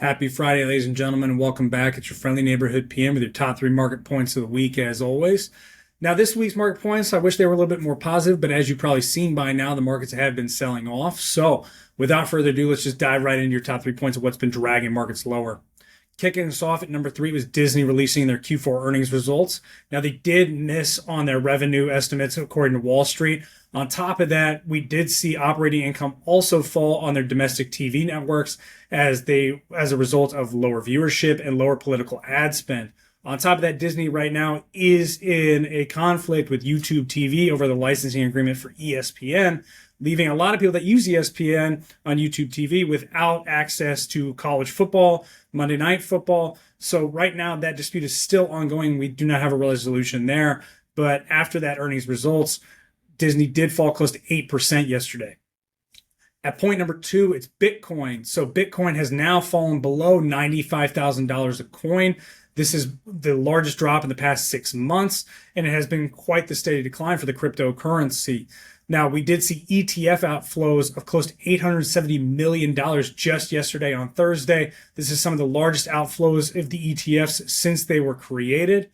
Happy Friday, ladies and gentlemen, and welcome back. It's your friendly neighborhood PM with your top 3 market points of the week, as always. Now, this week's market points, I wish they were a little bit more positive, but as you've probably seen by now, the markets have been selling off. So without further ado, let's just dive right into your top 3 points of what's been dragging markets lower. Kicking us off at number 3 was Disney releasing their Q4 earnings results. Now, they did miss on their revenue estimates according to Wall Street. On top of that, we did see operating income also fall on their domestic TV networks as a result of lower viewership and lower political ad spend. On top of that, Disney right now is in a conflict with YouTube TV over the licensing agreement for ESPN, leaving a lot of people that use ESPN on YouTube TV without access to college football, Monday Night Football. So right now, that dispute is still ongoing. We do not have a resolution there. But after that earnings results, Disney did fall close to 8% yesterday. At point number 2, it's Bitcoin. So Bitcoin has now fallen below $95,000 a coin. This is the largest drop in the past 6 months, and it has been quite the steady decline for the cryptocurrency. Now, we did see ETF outflows of close to $870 million just yesterday on Thursday. This is some of the largest outflows of the ETFs since they were created.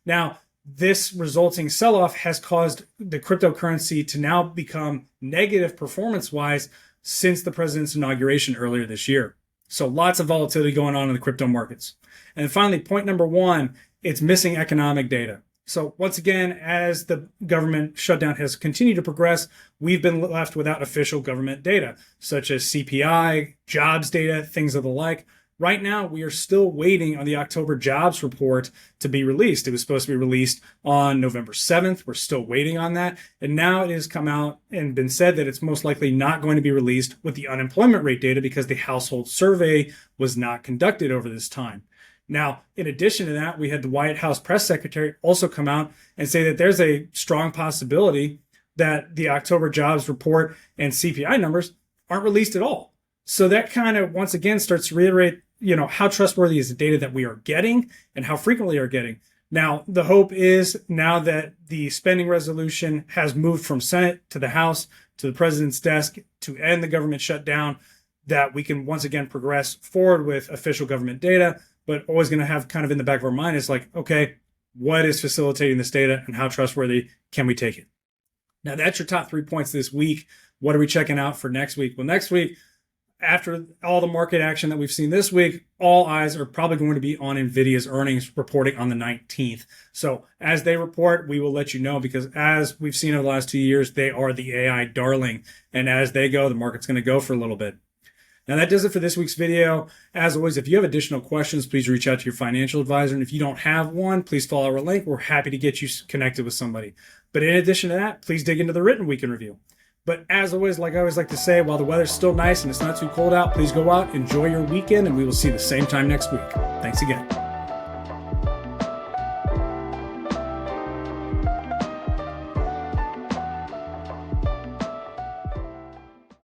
Now, this resulting sell-off has caused the cryptocurrency to now become negative performance-wise since the president's inauguration earlier this year. So lots of volatility going on in the crypto markets. And finally, point number 1, it's missing economic data. So once again, as the government shutdown has continued to progress, we've been left without official government data, such as CPI, jobs data, things of the like. Right now, we are still waiting on the October jobs report to be released. It was supposed to be released on November 7th. We're still waiting on that. And now it has come out and been said that it's most likely not going to be released with the unemployment rate data because the household survey was not conducted over this time. Now, in addition to that, we had the White House press secretary also come out and say that there's a strong possibility that the October jobs report and CPI numbers aren't released at all. So that kind of, once again, starts to reiterate, how trustworthy is the data that we are getting and how frequently are getting. Now, the hope is now that the spending resolution has moved from Senate to the House to the president's desk to end the government shutdown, that we can once again progress forward with official government data, but always going to have kind of in the back of our mind is like, okay, what is facilitating this data and how trustworthy can we take it? Now, that's your top 3 points this week. What are we checking out for next week? Well, next week, after all the market action that we've seen this week, all eyes are probably going to be on NVIDIA's earnings reporting on the 19th. So as they report, we will let you know because as we've seen over the last 2 years, they are the AI darling. And as they go, the market's going to go for a little bit. Now, that does it for this week's video. As always, if you have additional questions, please reach out to your financial advisor. And if you don't have one, please follow our link. We're happy to get you connected with somebody. But in addition to that, please dig into the written weekend review. But as always, like I always like to say, while the weather's still nice and it's not too cold out, please go out, enjoy your weekend, and we will see you the same time next week. Thanks again.